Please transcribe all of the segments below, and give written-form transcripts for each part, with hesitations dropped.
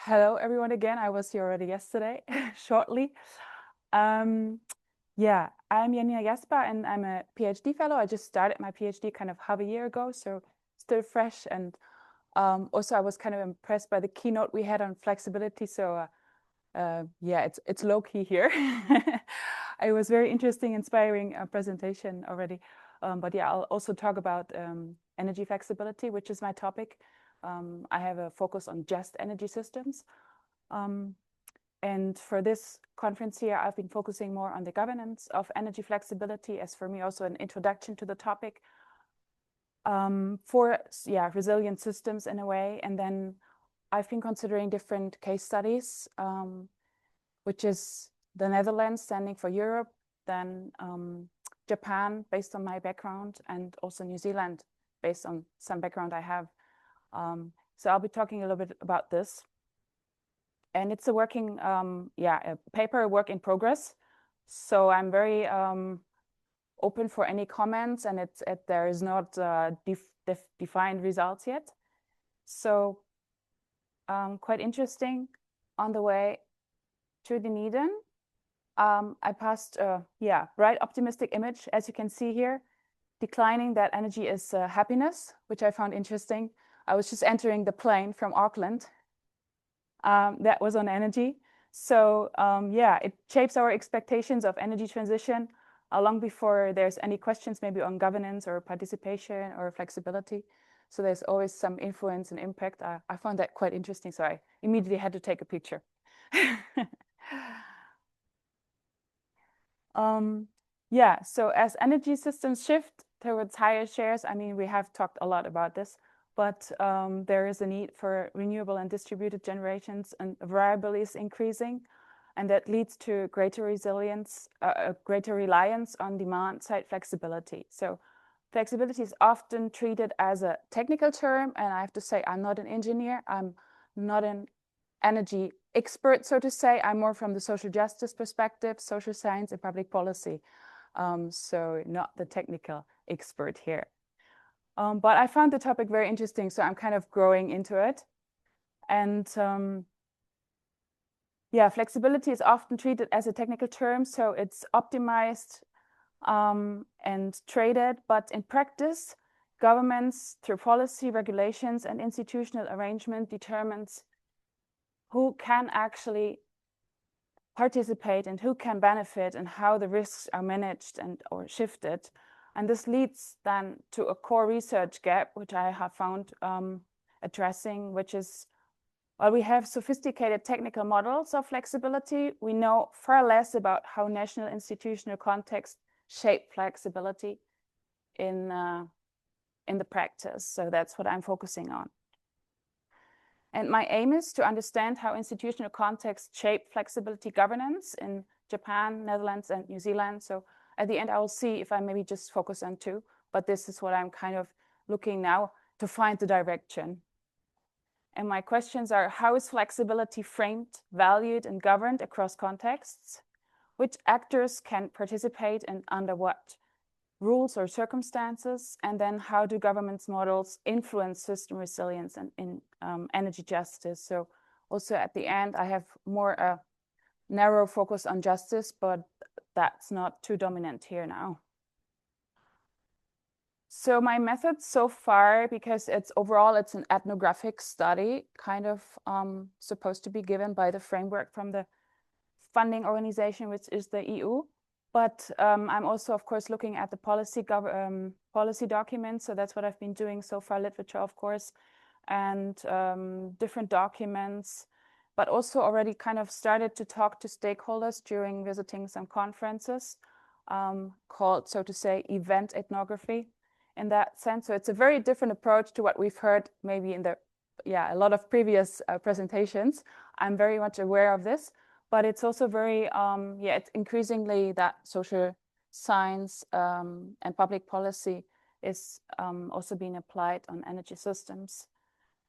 Hello, everyone again. I was here already yesterday, shortly. Yeah, I'm Janina Jasper, and I'm a PhD fellow. I just started my PhD kind of half a year ago, so still fresh. And also, I was kind of impressed by the keynote we had on flexibility. So yeah, it's low key here. It was very interesting, inspiring presentation already. But yeah, I'll also talk about energy flexibility, which is my topic. I have a focus on just energy systems. And for this conference here, I've been focusing more on the governance of energy flexibility, as for me also an introduction to the topic for resilient systems in a way. And then I've been considering different case studies, which is the Netherlands standing for Europe, then Japan based on my background, and also New Zealand based on some background I have. So I'll be talking a little bit about this. And it's a working, a paper work in progress. So I'm very open for any comments, and there is not defined results yet. So quite interesting. On the way to Dunedin, I passed bright optimistic image, as you can see here, declining that energy is happiness, which I found interesting. I was just entering the plane from Auckland. That was on energy. So yeah, it shapes our expectations of energy transition long before there's any questions maybe on governance or participation or flexibility. So there's always some influence and impact. I found that quite interesting, so I immediately had to take a picture. Yeah, so as energy systems shift towards higher shares, I mean, we have talked a lot about this, but there is a need for renewable and distributed generations, and variability is increasing, and that leads to greater resilience, greater reliance on demand-side flexibility. So flexibility is often treated as a technical term, and I have to say I'm not an engineer, I'm not an energy expert, so to say. I'm more from the social justice perspective, social science and public policy. So not the technical expert here. But I found the topic very interesting, so I'm kind of growing into it. And yeah, flexibility is often treated as a technical term, so it's optimized and traded, but in practice, governments, through policy, regulations, and institutional arrangement, determines who can actually participate and who can benefit and how the risks are managed and or shifted. And this leads then to a core research gap, which I have found addressing, which is, while we have sophisticated technical models of flexibility, we know far less about how national institutional context shape flexibility in the practice. So that's what I'm focusing on. And my aim is to understand how institutional contexts shape flexibility governance in Japan, Netherlands, and New Zealand. So at the end, I will see if I maybe just focus on two, but this is what I'm kind of looking now to find the direction. And my questions are, how is flexibility framed, valued, and governed across contexts? Which actors can participate and under what rules or circumstances? And then how do governments' models influence system resilience and in energy justice? So also at the end, I have more a narrow focus on justice, but that's not too dominant here now. So my method so far, because it's overall, it's an ethnographic study, kind of supposed to be given by the framework from the funding organization, which is the EU. But I'm also, of course, looking at the policy documents. So that's what I've been doing so far, literature, of course, and different documents, but also already kind of started to talk to stakeholders during visiting some conferences called, so to say, event ethnography in that sense. So it's a very different approach to what we've heard maybe in the, a lot of previous presentations. I'm very much aware of this. But it's also very, it's increasingly that social science and public policy is also being applied on energy systems.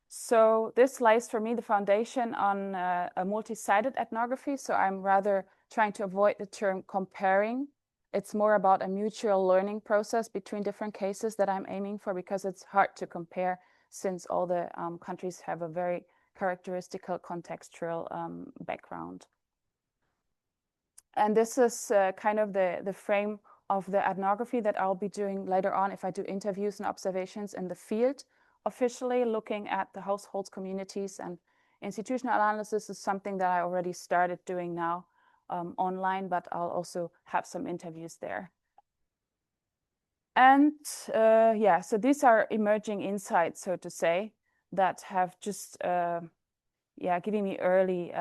So this lies for me the foundation on a multi-sided ethnography. So I'm rather trying to avoid the term comparing. It's more about a mutual learning process between different cases that I'm aiming for, because it's hard to compare since all the countries have a very characteristical contextual background. And this is kind of the frame of the ethnography that I'll be doing later on if I do interviews and observations in the field. Officially looking at the households, communities, and institutional analysis is something that I already started doing now online, but I'll also have some interviews there. And yeah, so these are emerging insights, so to say, that have just giving me early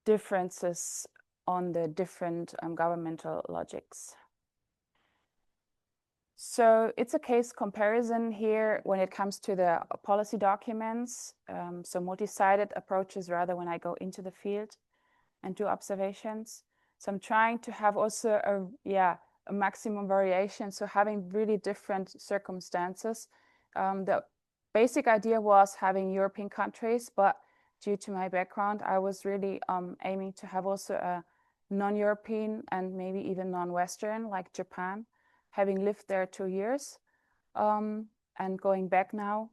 differences on the different governmental logics. So it's a case comparison here when it comes to the policy documents. So multi-sided approaches rather when I go into the field and do observations. So I'm trying to have also a maximum variation. So having really different circumstances. The basic idea was having European countries, but due to my background, I was really aiming to have also a non-European and maybe even non-Western, like Japan, having lived there 2 years and going back now.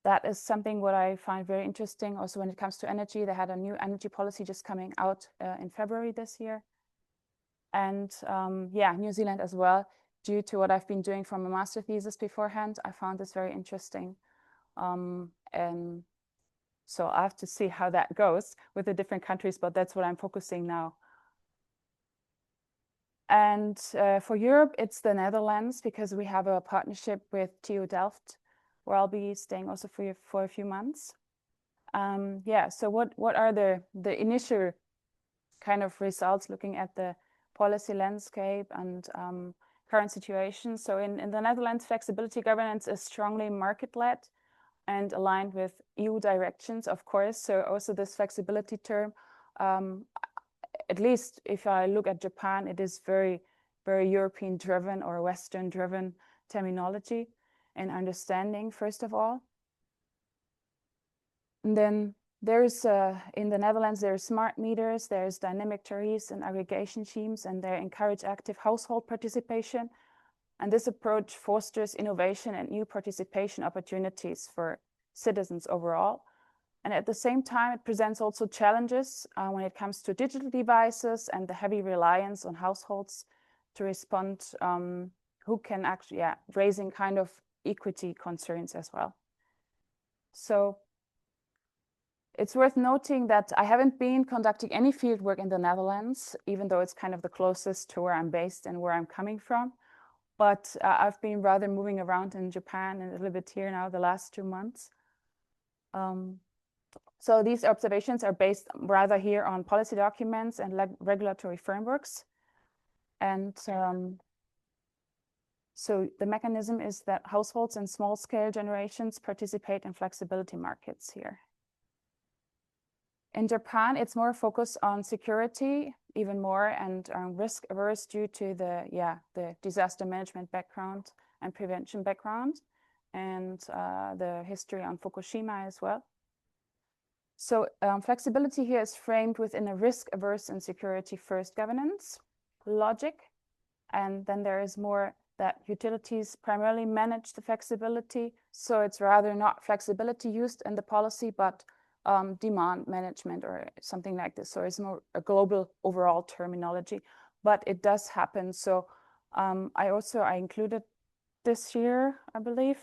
That is something what I find very interesting. Also, when it comes to energy, they had a new energy policy just coming out in February this year. And New Zealand as well, due to what I've been doing from a master thesis beforehand, I found this very interesting. And so I have to see how that goes with the different countries, but that's what I'm focusing now. And for Europe, it's the Netherlands, because we have a partnership with TU Delft, where I'll be staying also for a few months. So what are the initial kind of results looking at the policy landscape and current situation? So in the Netherlands, flexibility governance is strongly market-led and aligned with EU directions, of course. So also this flexibility term, at least if I look at Japan, it is very, very European-driven or Western-driven terminology and understanding, first of all. And then there's, in the Netherlands, there's smart meters, there's dynamic tariffs and aggregation schemes, and they encourage active household participation. And this approach fosters innovation and new participation opportunities for citizens overall. And at the same time, it presents also challenges when it comes to digital devices and the heavy reliance on households to respond, who can actually, raising kind of equity concerns as well. So it's worth noting that I haven't been conducting any fieldwork in the Netherlands, even though it's kind of the closest to where I'm based and where I'm coming from. But I've been rather moving around in Japan and a little bit here now the last 2 months. So these observations are based rather here on policy documents and regulatory frameworks. And so the mechanism is that households and small-scale generations participate in flexibility markets here. In Japan, it's more focused on security, even more, and risk-averse due to the disaster management background and prevention background, and the history on Fukushima as well. So flexibility here is framed within a risk-averse and security-first governance logic. And then there is more that utilities primarily manage the flexibility. So it's rather not flexibility used in the policy, but demand management or something like this. So it's more a global overall terminology, but it does happen. So I included this year, I believe.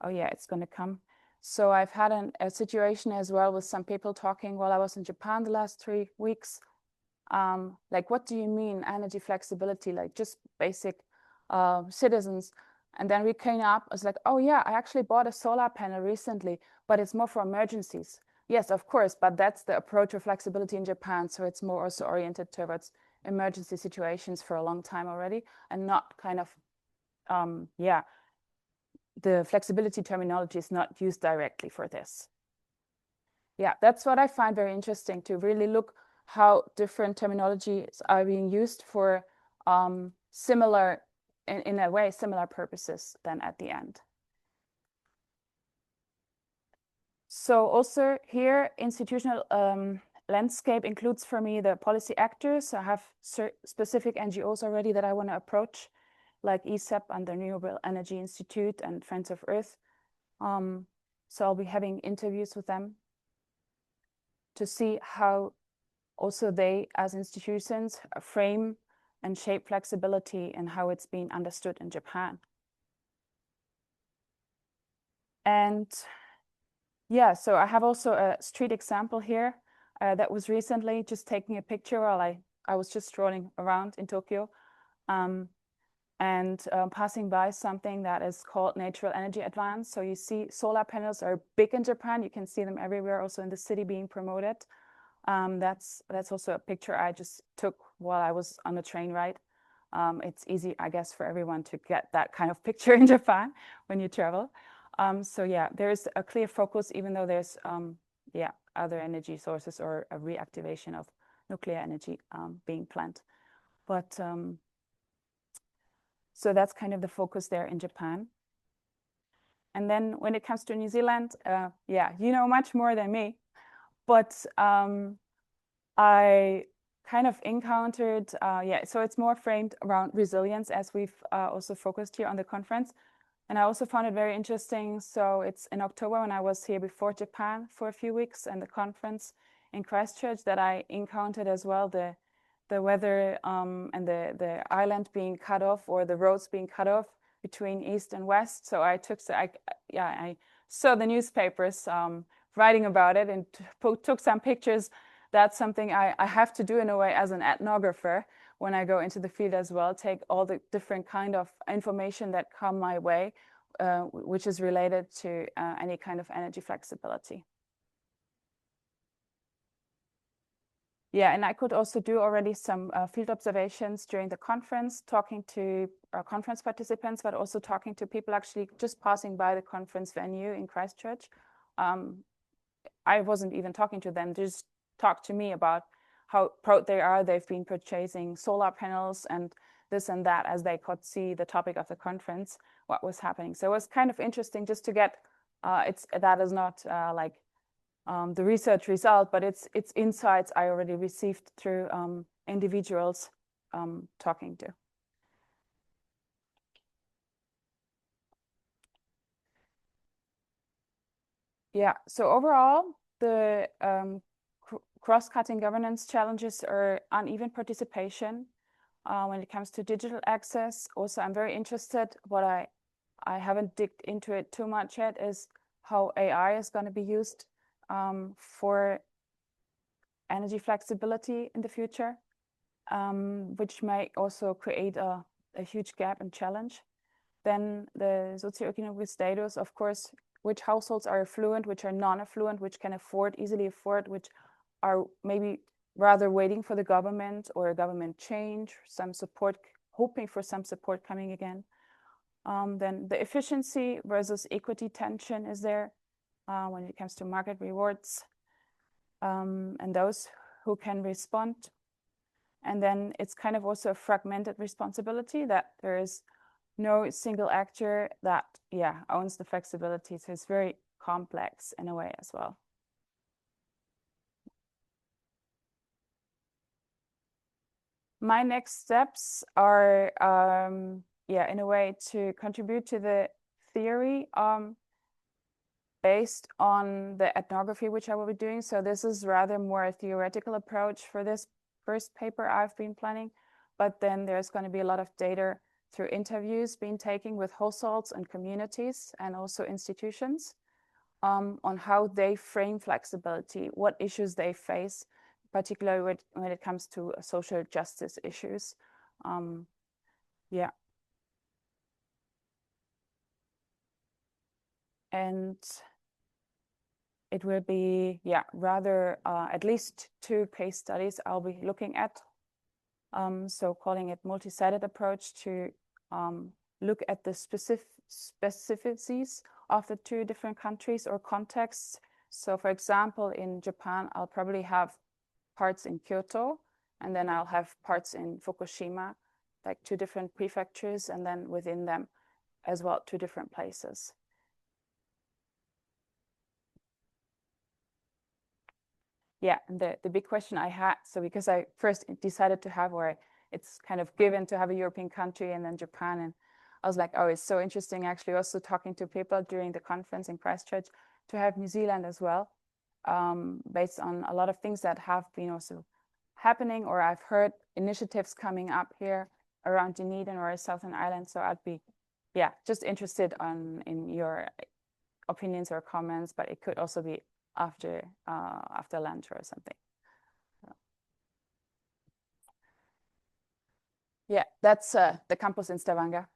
Oh yeah, it's going to come. So I've had a situation as well with some people talking while I was in Japan the last 3 weeks. Like, what do you mean energy flexibility? Like just basic citizens. And then we came up, I was like, oh yeah, I actually bought a solar panel recently, but it's more for emergencies. Yes, of course, but that's the approach of flexibility in Japan. So it's more also oriented towards emergency situations for a long time already, and not kind of, the flexibility terminology is not used directly for this. Yeah, that's what I find very interesting, to really look how different terminologies are being used for similar, in a way, similar purposes then at the end. So also here, institutional landscape includes for me the policy actors. I have specific NGOs already that I want to approach, like ESEP and the Renewable Energy Institute and Friends of Earth. So I'll be having interviews with them to see how also they, as institutions, frame and shape flexibility and how it's being understood in Japan. And yeah, so I have also a street example here that was recently just taking a picture while I was just strolling around in Tokyo and passing by something that is called natural energy advance. So you see solar panels are big in Japan. You can see them everywhere, also in the city being promoted. That's also a picture I just took while I was on a train ride. It's easy, I guess, for everyone to get that kind of picture in Japan when you travel. So yeah, there's a clear focus, even though there's other energy sources or a reactivation of nuclear energy being planned. But so that's kind of the focus there in Japan. And then when it comes to New Zealand, yeah, you know much more than me, but I kind of encountered, so it's more framed around resilience, as we've also focused here on the conference. And I also found it very interesting. So it's in October when I was here before Japan for a few weeks and the conference in Christchurch that I encountered as well the weather and the island being cut off, or the roads being cut off between east and west. So I saw the newspapers writing about it and took some pictures. That's something I have to do in a way as an ethnographer when I go into the field as well, take all the different kind of information that come my way, which is related to any kind of energy flexibility. Yeah, and I could also do already some field observations during the conference, talking to conference participants, but also talking to people actually just passing by the conference venue in Christchurch. I wasn't even talking to them, just talked to me about how proud they are. They've been purchasing solar panels and this and that as they could see the topic of the conference, what was happening. So it was kind of interesting just to get, that is not like the research result, but it's insights I already received through individuals talking to. Yeah, so overall, the cross-cutting governance challenges are uneven participation when it comes to digital access. Also, I'm very interested, what I haven't digged into it too much yet, is how AI is going to be used for energy flexibility in the future, which may also create a huge gap and challenge. Then the socioeconomic status, of course, which households are affluent, which are non-affluent, which can easily afford, which are maybe rather waiting for the government or a government change, some support, hoping for some support coming again. Then the efficiency versus equity tension is there when it comes to market rewards and those who can respond. And then it's kind of also a fragmented responsibility, that there is no single actor that owns the flexibility. So it's very complex in a way as well. My next steps are in a way to contribute to the theory based on the ethnography which I will be doing. So this is rather more a theoretical approach for this first paper I've been planning, but then there's going to be a lot of data through interviews being taken with households and communities and also institutions on how they frame flexibility, what issues they face, particularly when it comes to social justice issues. And it will be, rather at least 2 case studies I'll be looking at. So calling it multi-sided approach to look at the specificities of the 2 different countries or contexts. So for example, in Japan, I'll probably have parts in Kyoto, and then I'll have parts in Fukushima, like 2 different prefectures, and then within them as well, 2 different places. Yeah, and the big question I had, so because I first decided to have, or it's kind of given to have a European country and then Japan, and I was like, oh, it's so interesting actually also talking to people during the conference in Christchurch, to have New Zealand as well, based on a lot of things that have been also happening, or I've heard initiatives coming up here around Dunedin or Southern Ireland. So I'd be, yeah, just interested in your opinions or comments, but it could also be after lunch or something. Yeah, that's the campus in Stavanger.